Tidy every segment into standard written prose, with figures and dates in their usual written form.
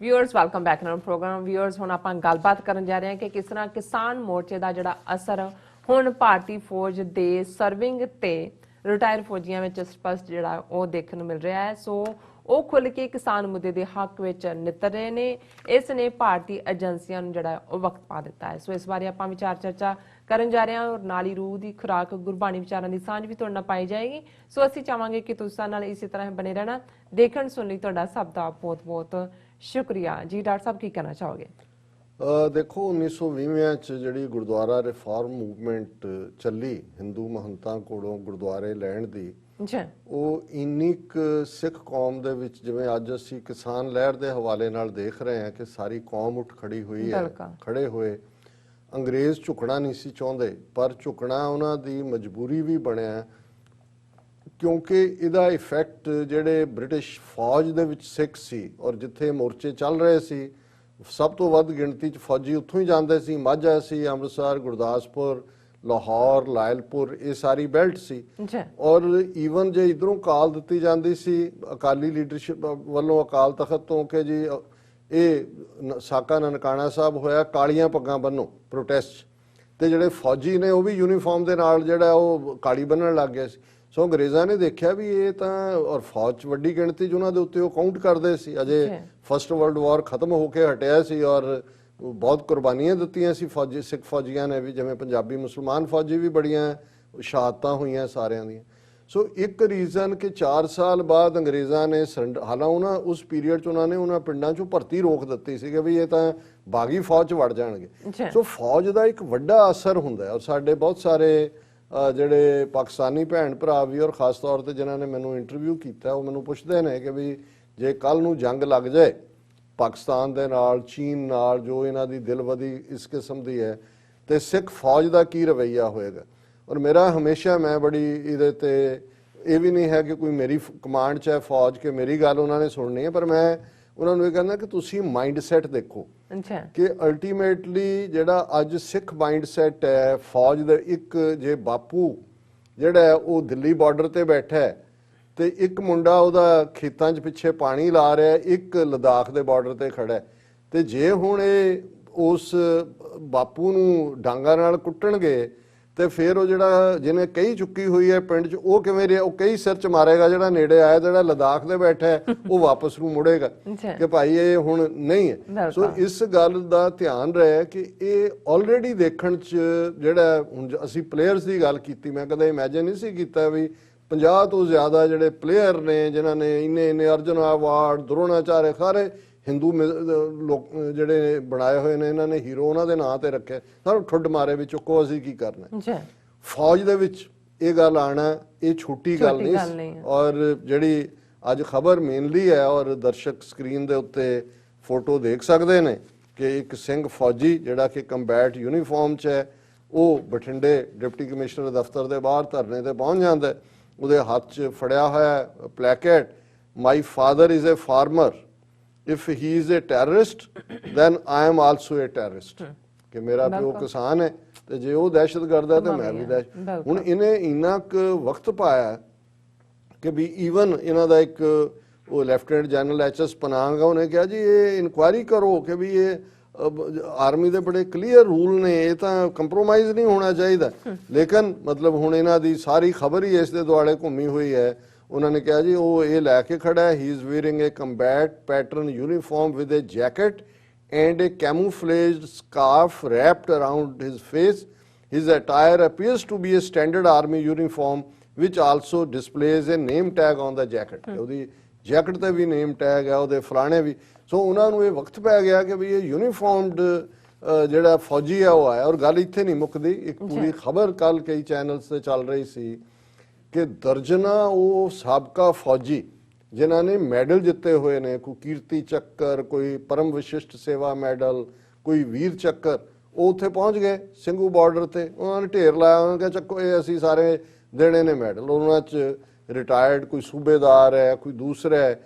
Viewers welcome back in program. Viewers हुण आपां गलबात करन जा रहे हैं कि किस तरह किसान मोर्चे का जिहड़ा असर हुण भारती फौज दे सर्विंग ते रिटायर फौजियां विच स्पष्ट जिहड़ा वो देखण नूं मिल रहा है। सो वो खुल के किसान मुद्दे के हक विच नितर रहे ने। इसने भारतीय एजेंसियां नूं जिहड़ा वो वक्त पा दिता है। सो इस बारे आपां विचार चर्चा करन जा रहे हैं और नाल ही रूह की खुराक गुरबाणी विचारां की सांझ भी तुहाडे नाल पाई जाएगी। सो असीं चाहांगे कि तुसीं साडे नाल इसी तरह बने रहना। देखण सुणन लई तुहाडा सब दा बहुत बहुत शुक्रिया जी। डॉक्टर साहब की कहना चाहोगे? देखो 1920 ਚ ਜਿਹੜੀ ਗੁਰਦੁਆਰਾ ਰਿਫਾਰਮ ਮੂਵਮੈਂਟ ਚੱਲੀ ਹਿੰਦੂ ਮਹੰਤਾਂ ਕੋਲੋਂ ਗੁਰਦੁਆਰੇ ਲੈਣ ਦੀ, ਉਹ ਇੰਨੀ ਕੁ ਸਿੱਖ ਕੌਮ ਦੇ ਵਿੱਚ ਜਿਵੇਂ ਅੱਜ ਅਸੀਂ ਕਿਸਾਨ ਲਹਿਰ ਦੇ ਹਵਾਲੇ ਨਾਲ ਦੇਖ ਰਹੇ ਹਾਂ ਕਿ ਸਾਰੀ ਕੌਮ ਉੱਠ ਖੜੀ ਹੋਈ ਹੈ, ਖੜੇ ਹੋਏ। ਅੰਗਰੇਜ਼ ਝੁਕਣਾ ਨਹੀਂ ਸੀ ਚਾਹੁੰਦੇ, ਪਰ ਝੁਕਣਾ ਉਹਨਾਂ ਦੀ ਮਜਬੂਰੀ ਵੀ ਬਣਿਆ ਕਿਉਂਕਿ ਇਹਦਾ ਇਫੈਕਟ ਜਿਹੜੇ ਬ੍ਰਿਟਿਸ਼ ਫੌਜ ਦੇ ਵਿੱਚ ਸਿੱਖ ਸੀ ਔਰ ਜਿੱਥੇ ਮੋਰਚੇ ਚੱਲ ਰਹੇ ਸੀ ਸਭ ਤੋਂ ਵੱਧ ਗਿਣਤੀ 'ਚ ਫੌਜੀ ਉੱਥੋਂ ਹੀ ਜਾਂਦੇ ਸੀ। ਮਾਝਾ ਸੀ, ਅੰਮ੍ਰਿਤਸਰ, ਗੁਰਦਾਸਪੁਰ, ਲਾਹੌਰ, ਲਾਇਲਪੁਰ, ਇਹ ਸਾਰੀ ਬੈਲਟ ਸੀ। ਔਰ ਈਵਨ ਜੇ ਇਧਰੋਂ ਕਾਲ ਦਿੱਤੀ ਜਾਂਦੀ ਸੀ ਅਕਾਲੀ ਲੀਡਰਸ਼ਿਪ ਵੱਲੋਂ, ਅਕਾਲ ਤਖਤ ਤੋਂ, ਕਿ ਜੀ ਇਹ ਸਾਕਾ ਨਨਕਾਣਾ ਸਾਹਿਬ ਹੋਇਆ, ਕਾਲੀਆਂ ਪੱਗਾਂ ਬੰਨੋ ਪ੍ਰੋਟੈਸਟ, ਤੇ ਜਿਹੜੇ ਫੌਜੀ ਨੇ ਉਹ ਵੀ ਯੂਨੀਫਾਰਮ ਦੇ ਨਾਲ ਜਿਹੜਾ ਉਹ ਕਾਲੀ ਬੰਨਣ ਲੱਗ ਗਏ ਸੀ। ਸੋ ਅੰਗਰੇਜ਼ਾਂ ਨੇ ਦੇਖਿਆ ਵੀ ਇਹ ਤਾਂ, ਔਰ ਫੌਜ 'ਚ ਵੱਡੀ ਗਿਣਤੀ 'ਚ ਉਹਨਾਂ ਦੇ ਉੱਤੇ ਉਹ ਕਾਊਂਟ ਕਰਦੇ ਸੀ। ਅਜੇ ਫਸਟ ਵਰਲਡ ਵਾਰ ਖਤਮ ਹੋ ਕੇ ਹਟਿਆ ਸੀ ਔਰ ਬਹੁਤ ਕੁਰਬਾਨੀਆਂ ਦਿੱਤੀਆਂ ਸੀ ਫੌਜੀ, ਸਿੱਖ ਫੌਜੀਆਂ ਨੇ ਵੀ, ਜਿਵੇਂ ਪੰਜਾਬੀ ਮੁਸਲਮਾਨ ਫੌਜੀ ਵੀ ਬੜੀਆਂ ਸ਼ਹਾਦਤਾਂ ਹੋਈਆਂ ਸਾਰਿਆਂ ਦੀਆਂ। ਸੋ ਇੱਕ ਰੀਜ਼ਨ ਕਿ 4 ਸਾਲ ਬਾਅਦ ਅੰਗਰੇਜ਼ਾਂ ਨੇ ਹਾਲਾਂ ਉਹਨਾਂ ਉਸ ਪੀਰੀਅਡ 'ਚ ਉਹਨਾਂ ਪਿੰਡਾਂ 'ਚੋਂ ਭਰਤੀ ਰੋਕ ਦਿੱਤੀ ਸੀ ਕਿ ਵੀ ਇਹ ਤਾਂ ਬਾਗੀ ਫੌਜ 'ਚ ਵੜ ਜਾਣਗੇ। ਸੋ ਫੌਜ ਦਾ ਇੱਕ ਵੱਡਾ ਅਸਰ ਹੁੰਦਾ ਔਰ ਸਾਡੇ ਬਹੁਤ ਸਾਰੇ ਜਿਹੜੇ ਪਾਕਿਸਤਾਨੀ ਭੈਣ ਭਰਾ ਵੀ ਔਰ ਖਾਸ ਤੌਰ ਤੇ ਜਿਨ੍ਹਾਂ ਨੇ ਮੈਨੂੰ ਇੰਟਰਵਿਊ ਕੀਤਾ ਉਹ ਮੈਨੂੰ ਪੁੱਛਦੇ ਨੇ ਕਿ ਵੀ ਜੇ ਕੱਲ ਨੂੰ ਜੰਗ ਲੱਗ ਜਾਏ ਪਾਕਿਸਤਾਨ ਦੇ ਨਾਲ, ਚੀਨ ਨਾਲ, ਜੋ ਇਹਨਾਂ ਦੀ ਦਿਲਵਦੀ ਇਸ ਕਿਸਮ ਦੀ ਹੈ, ਤੇ ਸਿੱਖ ਫੌਜ ਦਾ ਕੀ ਰਵੱਈਆ ਹੋਏਗਾ। ਔਰ ਮੇਰਾ ਹਮੇਸ਼ਾ, ਮੈਂ ਬੜੀ ਇਹਦੇ ਤੇ, ਇਹ ਵੀ ਨਹੀਂ ਹੈ ਕਿ ਕੋਈ ਮੇਰੀ ਕਮਾਂਡ 'ਚ ਹੈ ਫੌਜ ਕਿ ਮੇਰੀ ਗੱਲ ਉਹਨਾਂ ਨੇ ਸੁਣਨੀ ਹੈ, ਪਰ ਮੈਂ ਉਹਨਾਂ ਨੂੰ ਇਹ ਕਹਿੰਦਾ ਕਿ ਤੁਸੀਂ ਮਾਈਂਡ ਸੈਟ ਦੇਖੋ ਕਿ ਅਲਟੀਮੇਟਲੀ ਜਿਹੜਾ ਅੱਜ ਸਿੱਖ ਮਾਈਂਡ ਸੈਟ ਹੈ ਫੌਜ ਦਾ, ਇੱਕ ਜੇ ਬਾਪੂ ਜਿਹੜਾ ਹੈ ਉਹ ਦਿੱਲੀ ਬਾਰਡਰ ਤੇ ਬੈਠਾ ਹੈ ਤੇ ਇੱਕ ਮੁੰਡਾ ਉਹਦਾ ਖੇਤਾਂ 'ਚ ਪਿੱਛੇ ਪਾਣੀ ਲਾ ਰਿਹਾ, ਇੱਕ ਲਦਾਖ ਦੇ ਬਾਰਡਰ ਤੇ ਖੜਾ ਹੈ, ਤੇ ਜੇ ਹੁਣ ਇਹ ਉਸ ਬਾਪੂ ਨੂੰ ਡਾਂਗਾ ਨਾਲ ਕੁੱਟਣਗੇ ਤੇ ਫਿਰ ਉਹ ਜਿਹੜਾ ਜਿਹਨੇ ਕਹੀ ਚੁੱਕੀ ਹੋਈ ਹੈ ਪਿੰਡ 'ਚ, ਉਹ ਕਿਵੇਂ ਰਿਹਾ, ਉਹ ਕਈ ਸਿਰ 'ਚ ਮਾਰੇਗਾ। ਜਿਹੜਾ ਨੇੜੇ ਆਇਆ, ਜਿਹੜਾ ਲਦਾਖ ਦੇ ਬੈਠਾ ਹੈ, ਉਹ ਵਾਪਸ ਨੂੰ ਮੁੜੇਗਾ ਕਿ ਭਾਈ ਇਹ ਹੁਣ ਨਹੀਂ ਹੈ। ਸੋ ਇਸ ਗੱਲ ਦਾ ਧਿਆਨ ਰਹੇ ਕਿ ਇਹ ਆਲਰੇਡੀ ਦੇਖਣ 'ਚ ਜਿਹੜਾ ਹੁਣ ਅਸੀਂ ਪਲੇਅਰਸ ਦੀ ਗੱਲ ਕੀਤੀ, ਮੈਂ ਕਦੇ ਇਮੈਜਿਨ ਨਹੀਂ ਸੀ ਕੀਤਾ ਵੀ 50 ਤੋਂ ਜ਼ਿਆਦਾ ਜਿਹੜੇ ਪਲੇਅਰ ਨੇ ਜਿਨ੍ਹਾਂ ਨੇ ਇੰਨੇ ਅਰਜੁਨ ਅਵਾਰਡ, ਦਰੋਣਾਚਾਰਿਆ, ਸਾਰੇ ਹਿੰਦੂ ਲੋਕ ਜਿਹੜੇ ਬਣਾਏ ਹੋਏ ਨੇ, ਇਹਨਾਂ ਨੇ ਹੀਰੋ ਉਹਨਾਂ ਦੇ ਨਾਂ ਤੇ ਰੱਖਿਆ। ਸਾਨੂੰ ਠੁੱਡ ਮਾਰੇ ਵੀ ਚੁੱਕੋ, ਅਸੀਂ ਕੀ ਕਰਨਾ। ਫੌਜ ਦੇ ਵਿੱਚ ਇਹ ਗੱਲ ਆਣਾ ਇਹ ਛੋਟੀ ਗੱਲ ਨਹੀਂ। ਔਰ ਜਿਹੜੀ ਅੱਜ ਖਬਰ ਮੇਨਲੀ ਹੈ ਔਰ ਦਰਸ਼ਕ ਸਕਰੀਨ ਦੇ ਉੱਤੇ ਫੋਟੋ ਦੇਖ ਸਕਦੇ ਨੇ ਕਿ ਇੱਕ ਸਿੰਘ ਫੌਜੀ ਜਿਹੜਾ ਕਿ ਕੰਬੈਟ ਯੂਨੀਫਾਰਮ 'ਚ ਹੈ, ਉਹ ਬਠਿੰਡੇ ਡਿਪਟੀ ਕਮਿਸ਼ਨਰ ਦਫ਼ਤਰ ਦੇ ਬਾਹਰ ਧਰਨੇ ਤੇ ਪਹੁੰਚ ਜਾਂਦਾ। ਉਹਦੇ ਹੱਥ 'ਚ ਫੜਿਆ ਹੋਇਆ placard, my father is a farmer, if he is a terrorist then I am also a terrorist, ਕਿ ਮੇਰਾ ਪਿਓ ਕਿਸਾਨ ਹੈ ਤੇ ਜੇ ਉਹ ਦਹਿਸ਼ਤਗਰਦ ਹੈ ਤੇ ਮੈਂ ਵੀ ਦਹਿਸ਼ਤ। ਹੁਣ ਇਹਨੇ ਇੰਨਾ ਕੁ ਵਕਤ ਪਾਇਆ ਕਿ ਵੀ ਈਵਨ ਇਹਨਾਂ ਦਾ ਇੱਕ ਉਹ ਲੈਫਟੀਨੈਂਟ ਜਨਰਲ HS ਪਨਾਂਗ ਆ, ਉਹਨੇ ਕਿਹਾ ਜੀ ਇਹ ਇਨਕੁਆਇਰੀ ਕਰੋ ਕਿ ਵੀ ਇਹ ਆਰਮੀ ਦੇ ਬੜੇ ਕਲੀਅਰ ਰੂਲ ਨੇ, ਇਹ ਤਾਂ ਕੰਪਰੋਮਾਈਜ਼ ਨਹੀਂ ਹੋਣਾ ਚਾਹੀਦਾ। ਲੇਕਿਨ ਮਤਲਬ ਹੁਣ ਇਹਨਾਂ ਦੀ ਸਾਰੀ ਖਬਰ ਹੀ ਇਸ ਦੇ ਦੁਆਲੇ ਘੁੰਮੀ ਹੋਈ ਹੈ। ਉਹਨਾਂ ਨੇ ਕਿਹਾ ਜੀ ਉਹ ਇਹ ਲੈ ਕੇ ਖੜਾ ਹੈ, he is wearing a combat pattern uniform with a jacket and a camouflaged scarf wrapped around his face, his attire appears to be a standard army uniform which also displays a name tag on the jacket. ਉਹਦੀ jacket ਤੇ ਵੀ ਨੇਮ tag ਹੈ, ਉਹਦੇ ਫਲਾਣੇ ਵੀ। ਸੋ ਉਹਨਾਂ ਨੂੰ ਇਹ ਵਕਤ ਪੈ ਗਿਆ ਕਿ ਵੀ ਇਹ ਯੂਨੀਫਾਰਮਡ ਜਿਹੜਾ ਫੌਜੀ ਹੈ ਉਹ ਆਇਆ। ਔਰ ਗੱਲ ਇੱਥੇ ਨਹੀਂ ਮੁੱਕਦੀ, ਇੱਕ ਪੂਰੀ ਖਬਰ ਕੱਲ ਕਈ ਚੈਨਲਸ ਤੇ ਚੱਲ ਰਹੀ ਸੀ ਕਿ ਦਰਜਨਾਂ ਉਹ ਸਾਬਕਾ ਫੌਜੀ ਜਿਨ੍ਹਾਂ ਨੇ ਮੈਡਲ ਜਿੱਤੇ ਹੋਏ ਨੇ, ਕੋਈ ਕੀਰਤੀ ਚੱਕਰ, ਕੋਈ ਪਰਮ ਵਿਸ਼ਿਸ਼ਟ ਸੇਵਾ ਮੈਡਲ, ਕੋਈ ਵੀਰ ਚੱਕਰ, ਉਹ ਉੱਥੇ ਪਹੁੰਚ ਗਏ ਸਿੰਘੂ ਬਾਰਡਰ ਤੇ। ਉਹਨਾਂ ਨੇ ਢੇਰ ਲਾਇਆ, ਉਹਨਾਂ ਨੇ ਕਿਹਾ ਚੱਕੋ ਇਹ ਅਸੀਂ ਸਾਰੇ ਦੇਣੇ ਨੇ ਮੈਡਲ। ਉਹਨਾਂ 'ਚ ਰਿਟਾਇਰਡ ਕੋਈ ਸੂਬੇਦਾਰ ਹੈ, ਕੋਈ ਦੂਸਰਾ ਹੈ,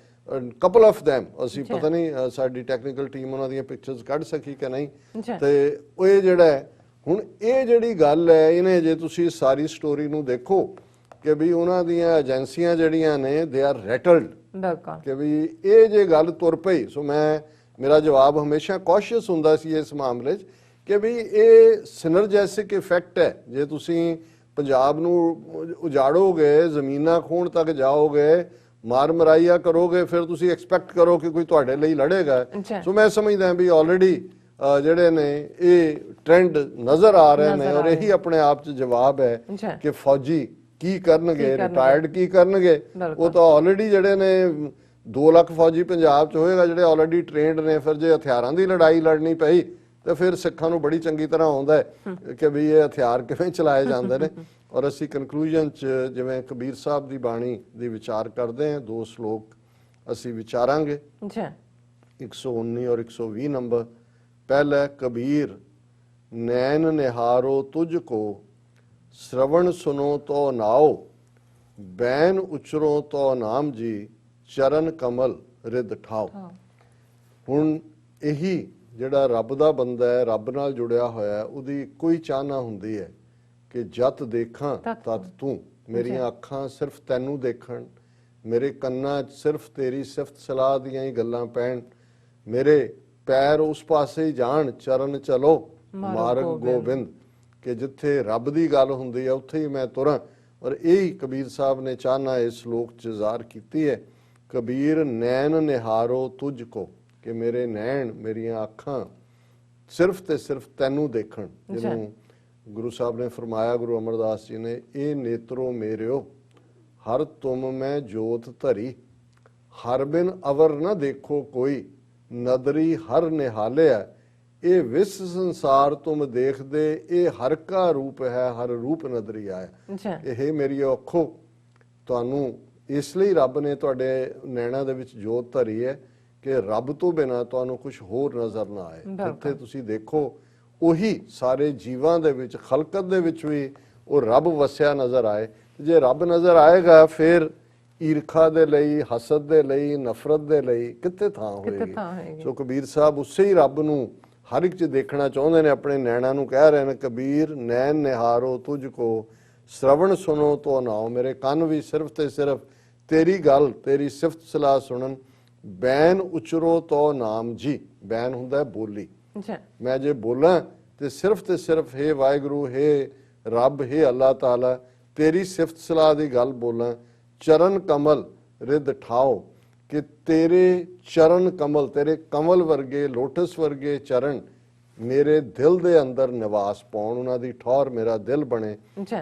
ਕਪਲ ਆਫ ਦੈਮ, ਅਸੀਂ ਪਤਾ ਨਹੀਂ ਸਾਡੀ ਟੈਕਨੀਕਲ ਟੀਮ ਉਹਨਾਂ ਦੀਆਂ ਪਿਕਚਰਸ ਕੱਢ ਸਕੀ ਕਿ ਨਹੀਂ। ਤੇ ਇਹ ਜਿਹੜਾ ਹੁਣ ਇਹ ਜਿਹੜੀ ਗੱਲ ਹੈ, ਇਹਨੇ ਜੇ ਤੁਸੀਂ ਸਾਰੀ ਸਟੋਰੀ ਨੂੰ ਦੇਖੋ ਕਿ ਵੀ ਉਹਨਾਂ ਦੀਆਂ ਏਜੰਸੀਆਂ ਜਿਹੜੀਆਂ ਨੇ ਦੇ ਆਰ ਰੈਟਲਡ ਕਿ ਵੀ ਇਹ ਜੇ ਗੱਲ ਤੁਰ ਪਈ। ਸੋ ਮੈਂ ਮੇਰਾ ਜਵਾਬ ਹਮੇਸ਼ਾ ਕੌਸ਼ੀਅਸ ਹੁੰਦਾ ਸੀ ਇਸ ਮਾਮਲੇ 'ਚ ਕਿ ਵੀ ਇਹ ਸਿਨਰਜੈਸਿਕ ਇਫੈਕਟ ਹੈ। ਜੇ ਤੁਸੀਂ ਪੰਜਾਬ ਨੂੰ ਉਜਾੜੋਗੇ, ਜ਼ਮੀਨਾਂ ਖੋਣ ਤੱਕ ਜਾਓਗੇ, ਮਾਰ ਮਰਾਈਆ ਕਰੋਗੇ, ਫਿਰ ਤੁਸੀਂ ਐਕਸਪੈਕਟ ਕਰੋ ਕਿ ਕੋਈ ਤੁਹਾਡੇ ਲਈ ਲੜੇਗਾ। ਸੋ ਮੈਂ ਸਮਝਦਾ ਵੀ ਆਲਰੇਡੀ ਜਿਹੜੇ ਨੇ ਇਹ ਟ੍ਰੈਂਡ ਨਜ਼ਰ ਆ ਰਹੇ ਨੇ, ਔਰ ਇਹੀ ਆਪਣੇ ਆਪ 'ਚ ਜਵਾਬ ਹੈ ਕਿ ਫੌਜੀ ਕੀ ਕਰਨਗੇ, ਰਿਟਾਇਰਡ ਕੀ ਕਰਨਗੇ। ਉਹ ਤਾਂ ਆਲਰੇਡੀ ਜਿਹੜੇ ਨੇ 2 ਲੱਖ ਫੌਜੀ ਪੰਜਾਬ 'ਚ ਹੋਏਗਾ ਜਿਹੜੇ ਆਲਰੇਡੀ ਟ੍ਰੇਨਡ ਨੇ। ਫਿਰ ਜੇ ਹਥਿਆਰਾਂ ਦੀ ਲੜਾਈ ਲੜਨੀ ਪਈ ਤੇ ਫਿਰ ਸਿੱਖਾਂ ਨੂੰ ਬੜੀ ਚੰਗੀ ਤਰ੍ਹਾਂ ਆਉਂਦਾ ਹੈ ਕਿ ਵੀ ਇਹ ਹਥਿਆਰ ਕਿਵੇਂ ਚਲਾਏ ਜਾਂਦੇ ਨੇ। ਔਰ ਅਸੀਂ ਕਨਕਲੂਜਨ 'ਚ ਜਿਵੇਂ ਕਬੀਰ ਸਾਹਿਬ ਦੀ ਬਾਣੀ ਦੀ ਵਿਚਾਰ ਕਰਦੇ ਹਾਂ, 2 ਸ਼ਲੋਕ ਅਸੀਂ ਵਿਚਾਰਾਂਗੇ, 119 ਔਰ 120 ਨੰਬਰ। ਪਹਿਲਾ, ਕਬੀਰ ਨੈਣ ਨਿਹਾਰੋ ਤੁਝ ਕੋ, श्रवण सुनो तो नाओ, बैन उचरो तो नाम जी, चरण कमल रिद ठाओ। ਹੁਣ ਇਹੀ ਜਿਹੜਾ ਰੱਬ ਦਾ ਬੰਦਾ ਹੈ, ਰੱਬ ਨਾਲ ਜੁੜਿਆ ਹੋਇਆ, ਉਹਦੀ ਕੋਈ ਚਾਹਨਾ ਹੁੰਦੀ ਹੈ ਕਿ ਜਤ ਦੇਖਾਂ ਤਤ ਤੂੰ, ਮੇਰੀਆਂ ਅੱਖਾਂ ਸਿਰਫ ਤੈਨੂੰ ਦੇਖਣ, ਮੇਰੇ ਕੰਨਾਂ 'ਚ ਸਿਰਫ ਤੇਰੀ ਸਿਫਤ ਸਲਾਹ ਦੀਆਂ ਹੀ ਗੱਲਾਂ ਪੈਣ, ਮੇਰੇ ਪੈਰ ਉਸ ਪਾਸੇ ਹੀ ਜਾਣ, ਚਰਨ ਚਲੋ ਮਾਰਗ ਗੋਬਿੰਦ, ਕਿ ਜਿੱਥੇ ਰੱਬ ਦੀ ਗੱਲ ਹੁੰਦੀ ਹੈ ਉੱਥੇ ਹੀ ਮੈਂ ਤੁਰਾਂ। ਔਰ ਇਹੀ ਕਬੀਰ ਸਾਹਿਬ ਨੇ ਚਾਹਨਾ ਇਸ ਸ਼ਲੋਕ 'ਚ ਜ਼ਾਹਰ ਕੀਤੀ ਹੈ। ਕਬੀਰ ਨੈਣ ਨਿਹਾਰੋ ਤੁਝ ਕੋ, ਕਿ ਮੇਰੇ ਨੈਣ, ਮੇਰੀਆਂ ਅੱਖਾਂ ਸਿਰਫ ਤੇ ਸਿਰਫ ਤੈਨੂੰ ਦੇਖਣ। ਜਿਹਨੂੰ ਗੁਰੂ ਸਾਹਿਬ ਨੇ ਫਰਮਾਇਆ, ਗੁਰੂ ਅਮਰਦਾਸ ਜੀ ਨੇ, ਇਹ ਨੇਤਰੋ ਮੇਰਿਓ ਹਰ ਤੁਮ ਮੈਂ ਜੋਤ ਧਰੀ, ਹਰ ਬਿਨ ਅਵਰ ਨਾ ਦੇਖੋ ਕੋਈ, ਨਦਰੀ ਹਰ ਨਿਹਾਲਿਆ, ਇਹ ਵਿਸ ਸੰਸਾਰ ਤੁਮ ਦੇਖਦੇ, ਇਹ ਹਰ ਕਾ ਰੂਪ ਹੈ, ਹਰ ਰੂਪ ਨਦਰੀ ਆਇਆ। ਇਹ ਮੇਰੀ ਅੱਖੋ, ਤੁਹਾਨੂੰ ਇਸ ਲਈ ਰੱਬ ਨੇ ਤੁਹਾਡੇ ਨੈਣਾਂ ਦੇ ਵਿੱਚ ਜੋਤ ਧਰੀ ਹੈ ਕਿ ਰੱਬ ਤੋਂ ਬਿਨਾਂ ਤੁਹਾਨੂੰ ਕੁਝ ਹੋਰ ਨਜ਼ਰ ਨਾ ਆਏ। ਜਿੱਥੇ ਤੁਸੀਂ ਦੇਖੋ ਉਹੀ ਸਾਰੇ ਜੀਵਾਂ ਦੇ ਵਿੱਚ, ਖਲਕਤ ਦੇ ਵਿੱਚ ਵੀ ਉਹ ਰੱਬ ਵਸਿਆ ਨਜ਼ਰ ਆਏ। ਜੇ ਰੱਬ ਨਜ਼ਰ ਆਏਗਾ ਫਿਰ ਈਰਖਾ ਦੇ ਲਈ, ਹਸਦ ਦੇ ਲਈ, ਨਫ਼ਰਤ ਦੇ ਲਈ ਕਿੱਥੇ ਥਾਂ ਹੋਏਗੀ। ਸੋ ਕਬੀਰ ਸਾਹਿਬ ਉਸੇ ਹੀ ਰੱਬ ਨੂੰ ਹਰ ਇੱਕ 'ਚ ਦੇਖਣਾ ਚਾਹੁੰਦੇ ਨੇ, ਆਪਣੇ ਨੈਣਾਂ ਨੂੰ ਕਹਿ ਰਹੇ ਨੇ, ਕਬੀਰ ਨੈਣ ਨਿਹਾਰੋ ਤੁਝ ਕੋ, ਸ਼ਰਵਣ ਸੁਨੋ ਤੋ ਨਾਓ, ਮੇਰੇ ਕੰਨ ਵੀ ਸਿਰਫ ਤੇ ਸਿਰਫ ਤੇਰੀ ਗੱਲ, ਤੇਰੀ ਸਿਫਤ ਸਲਾਹ ਸੁਣਨ, ਬੈਨ ਉਚਰੋ ਤੋ ਨਾਮ ਜੀ, ਬੈਨ ਹੁੰਦਾ ਬੋਲੀ, ਮੈਂ ਜੇ ਬੋਲਾਂ ਤੇ ਸਿਰਫ ਹੇ ਵਾਹਿਗੁਰੂ, ਹੇ ਰੱਬ, ਹੇ ਅੱਲਾਹ ਤਾਲਾ, ਤੇਰੀ ਸਿਫਤ ਸਲਾਹ ਦੀ ਗੱਲ ਬੋਲਾਂ, ਚਰਨ ਕਮਲ ਰਿਦ ਠਾਓ, ਕਿ ਤੇਰੇ ਚਰਨ ਕਮਲ, ਤੇਰੇ ਕਮਲ ਵਰਗੇ, ਲੋਟਸ ਵਰਗੇ ਚਰਨ ਮੇਰੇ ਦਿਲ ਦੇ ਅੰਦਰ ਨਿਵਾਸ ਪਾਉਣ, ਉਹਨਾਂ ਦੀ ਠੌਰ ਮੇਰਾ ਦਿਲ ਬਣੇ।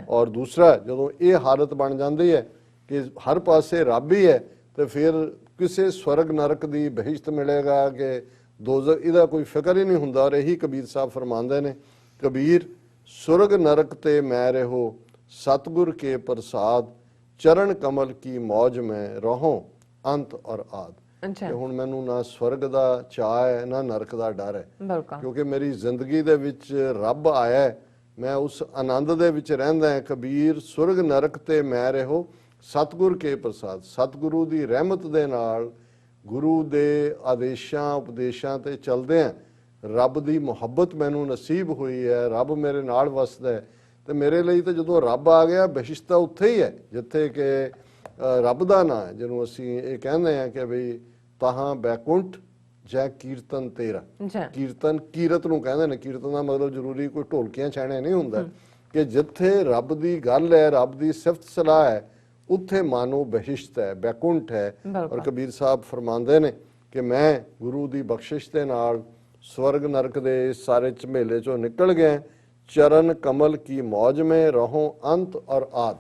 ਔਰ ਦੂਸਰਾ, ਜਦੋਂ ਇਹ ਹਾਲਤ ਬਣ ਜਾਂਦੀ ਹੈ ਕਿ ਹਰ ਪਾਸੇ ਰੱਬ ਹੀ ਹੈ, ਤੇ ਫਿਰ ਕਿਸੇ ਸਵਰਗ ਨਰਕ ਦੀ ਬਹਿਸ਼ਤ ਮਿਲੇਗਾ ਕਿ ਦੋਜ਼ਖ, ਇਹਦਾ ਕੋਈ ਫਿਕਰ ਹੀ ਨਹੀਂ ਹੁੰਦਾ। ਔਰ ਇਹੀ ਕਬੀਰ ਸਾਹਿਬ ਫਰਮਾਉਂਦੇ ਨੇ, ਕਬੀਰ ਸੁਰਗ ਨਰਕ ਤੇ ਮੈਂ ਰਹੋ, ਸਤਗੁਰ ਕੇ ਪ੍ਰਸਾਦ, ਚਰਨ ਕਮਲ ਕੀ ਮੌਜ ਮੈਂ ਰਹੋ, ਅੰਤ ਔਰ ਆਦ। ਕਿ ਹੁਣ ਮੈਨੂੰ ਨਾ ਸਵਰਗ ਦਾ ਚਾਅ ਹੈ, ਨਾ ਨਰਕ ਦਾ ਡਰ ਹੈ, ਕਿਉਂਕਿ ਮੇਰੀ ਜ਼ਿੰਦਗੀ ਦੇ ਵਿੱਚ ਰੱਬ ਆਇਆ, ਮੈਂ ਉਸ ਆਨੰਦ ਦੇ ਵਿੱਚ ਰਹਿੰਦਾ ਹਾਂ। ਕਬੀਰ ਸੁਰਗ ਨਰਕ ਤੇ ਮੈਂ ਰਹੋ, ਸਤਗੁਰ ਕੇ ਪ੍ਰਸਾਦ, ਸਤਗੁਰੂ ਦੀ ਰਹਿਮਤ ਦੇ ਨਾਲ, ਗੁਰੂ ਦੇ ਆਦੇਸ਼ਾਂ ਉਪਦੇਸ਼ਾਂ ਤੇ ਚੱਲਦੇ ਆ, ਰੱਬ ਦੀ ਮੁਹੱਬਤ ਮੈਨੂੰ ਨਸੀਬ ਹੋਈ ਹੈ, ਰੱਬ ਮੇਰੇ ਨਾਲ ਵਸਦਾ ਹੈ। ਤੇ ਮੇਰੇ ਲਈ ਤਾਂ ਜਦੋਂ ਰੱਬ ਆ ਗਿਆ, ਬਖਸ਼ਿਸ਼ ਤਾਂ ਉੱਥੇ ਹੀ ਹੈ ਜਿੱਥੇ ਕਿ ਰੱਬ ਦਾ ਨਾਂ ਹੈ, ਜਿਹਨੂੰ ਅਸੀਂ ਇਹ ਕਹਿੰਦੇ ਹਾਂ ਕਿ ਬਈ ਤਾਹਾਂ ਬੈਕੁੰਠ ਜੈ ਕੀਰਤਨ ਤੇਰਾ। ਕੀਰਤਨ ਕੀਰਤ ਨੂੰ ਕਹਿੰਦੇ ਨੇ, ਕੀਰਤਨ ਦਾ ਮਤਲਬ ਜ਼ਰੂਰੀ ਕੋਈ ਢੋਲਕੀਆਂ ਛਾਣੇ ਨਹੀਂ ਹੁੰਦਾ, ਕਿ ਜਿੱਥੇ ਰੱਬ ਦੀ ਗੱਲ ਹੈ, ਰੱਬ ਦੀ ਸਿਫਤ ਸਲਾਹ ਹੈ, ਉੱਥੇ ਮਾਨੋ ਬਹਿਸ਼ਤ ਹੈ, ਬੈਕੁੰਠ ਹੈ। ਔਰ ਕਬੀਰ ਸਾਹਿਬ ਫਰਮਾਉਂਦੇ ਨੇ ਕਿ ਮੈਂ ਗੁਰੂ ਦੀ ਬਖਸ਼ਿਸ਼ ਦੇ ਨਾਲ ਸਵਰਗ ਨਰਕ ਦੇ ਸਾਰੇ ਝਮੇਲੇ ਚੋਂ ਨਿਕਲ ਗਿਆ, ਚਰਨ ਕਮਲ ਕੀ ਮੌਜ में ਰਹੋ ਅੰਤ ਔਰ ਆਦ।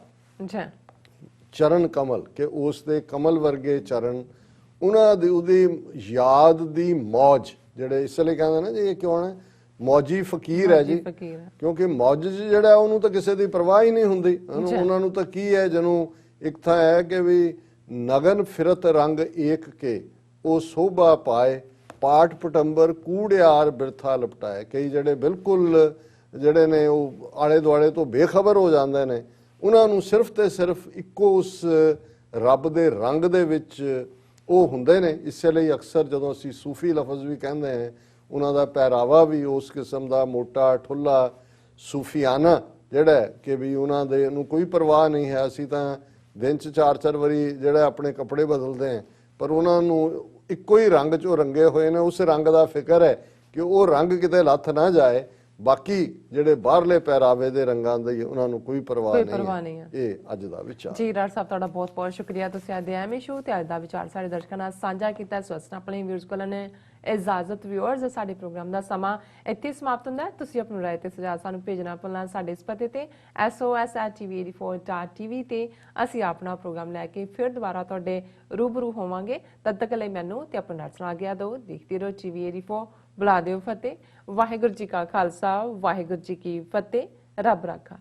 ਚਰਨ ਕਮਲ, ਕਿ ਉਸ ਦੇ ਕਮਲ ਵਰਗੇ ਚਰਨ, ਉਹਨਾਂ ਦੀ ਉਹਦੀ ਯਾਦ ਦੀ ਮੌਜ, ਜਿਹੜੇ ਇਸ ਲਈ ਕਹਿੰਦੇ ਨੇ ਜੀ ਇਹ ਕਿਉਂ ਹੈ ਮੌਜੀ ਫਕੀਰ ਹੈ ਜੀ, ਕਿਉਂਕਿ ਮੌਜ ਜਿਹੜਾ ਉਹਨੂੰ ਤਾਂ ਕਿਸੇ ਦੀ ਪਰਵਾਹ ਹੀ ਨਹੀਂ ਹੁੰਦੀ। ਉਹਨਾਂ ਨੂੰ ਤਾਂ ਕੀ ਹੈ, ਜਿਹਨੂੰ ਇੱਕ ਤਾਂ ਹੈ ਕਿ ਵੀ ਨਗਨ ਫਿਰਤ ਰੰਗ ਏਕ ਕੇ, ਉਹ ਸੋਭਾ ਪਾਏ, ਪਾਠ ਪਟੰਬਰ ਕੂੜਿਆਰ ਬਿਰਥਾ ਲਪਟਾਏ। ਕਈ ਜਿਹੜੇ ਬਿਲਕੁਲ ਜਿਹੜੇ ਨੇ ਉਹ ਆਲੇ ਦੁਆਲੇ ਤੋਂ ਬੇਖਬਰ ਹੋ ਜਾਂਦੇ ਨੇ, ਉਹਨਾਂ ਨੂੰ ਸਿਰਫ ਤੇ ਸਿਰਫ ਇੱਕੋ ਉਸ ਰੱਬ ਦੇ ਰੰਗ ਦੇ ਵਿੱਚ ਉਹ ਹੁੰਦੇ ਨੇ। ਇਸੇ ਲਈ ਅਕਸਰ ਜਦੋਂ ਅਸੀਂ ਸੂਫੀ ਲਫ਼ਜ਼ ਵੀ ਕਹਿੰਦੇ ਹਾਂ, ਉਹਨਾਂ ਦਾ ਪਹਿਰਾਵਾ ਵੀ ਉਸ ਕਿਸਮ ਦਾ ਮੋਟਾ ਠੁੱਲਾ ਸੂਫੀਆਨਾ ਜਿਹੜਾ ਕਿ ਵੀ ਉਹਨਾਂ ਦੇ ਨੂੰ ਕੋਈ ਪਰਵਾਹ ਨਹੀਂ ਹੈ। ਅਸੀਂ ਤਾਂ ਦਿਨ 'ਚ 4-4 ਵਾਰੀ ਜਿਹੜਾ ਆਪਣੇ ਕੱਪੜੇ ਬਦਲਦੇ ਹਾਂ, ਪਰ ਉਹਨਾਂ ਨੂੰ ਇੱਕੋ ਹੀ ਰੰਗ 'ਚੋਂ ਰੰਗੇ ਹੋਏ ਨੇ, ਉਸ ਰੰਗ ਦਾ ਫਿਕਰ ਹੈ ਕਿ ਉਹ ਰੰਗ ਕਿਤੇ ਲੱਥ ਨਾ ਜਾਏ। ਬਾਕੀ ਜਿਹੜੇ ਬਾਹਰਲੇ ਪਹਿਰਾਵੇ ਦੇ ਰੰਗਾਂ ਦੀ ਉਹਨਾਂ ਨੂੰ ਕੋਈ ਪਰਵਾਹ ਨਹੀਂ ਹੈ। ਇਹ ਅੱਜ ਦਾ ਵਿਚਾਰ ਜੀ। ਡਾਕਟਰ ਸਾਹਿਬ ਤੁਹਾਡਾ ਬਹੁਤ ਬਹੁਤ ਸ਼ੁਕਰੀਆ, ਤੁਸੀਂ ਅੱਜ ਦੇ ਐਮਏ ਸ਼ੋ ਤੇ ਅੱਜ ਦਾ ਵਿਚਾਰ ਸਾਡੇ ਦਰਸ਼ਕਾਂ ਨਾਲ ਸਾਂਝਾ ਕੀਤਾ। ਸਵਸਨ ਆਪਣੇ ਵਿਊਅਰਸ ਕੋਲ ਨੇ ਇਜਾਜ਼ਤ। ਵਿਊਅਰਸ, ਸਾਡੇ ਪ੍ਰੋਗਰਾਮ ਦਾ ਸਮਾਂ ਇੱਥੇ ਸਮਾਪਤ ਹੁੰਦਾ ਹੈ। ਤੁਸੀਂ ਆਪਣੀ ਰਾਏ ਤੇ ਸੁਝਾਅ ਸਾਨੂੰ ਭੇਜਣਾ ਭੁੱਲਣਾ ਸਾਡੇ ਇਸ ਪਤੇ ਤੇ sos@tv84.tv ਤੇ ਅਸੀਂ ਆਪਣਾ ਪ੍ਰੋਗਰਾਮ ਲੈ ਕੇ ਫਿਰ ਦੁਬਾਰਾ ਤੁਹਾਡੇ ਰੂਬਰੂ ਹੋਵਾਂਗੇ। ਤਦ ਤੱਕ ਲਈ ਮੈਨੂੰ ਤੇ ਆਪਣੇ ਡਾਕਟਰ ਨਾਲ ਆਗਿਆ ਦਿਓ। ਦੇਖਦੇ ਰਹੋ TV84। ਬੁਲਾ ਦਿਓ ਫਤਿਹ। ਵਾਹਿਗੁਰੂ ਜੀ ਕਾ ਖਾਲਸਾ, ਵਾਹਿਗੁਰੂ ਜੀ ਕੀ ਫਤਿਹ। ਰੱਬ ਰਾਖਾ।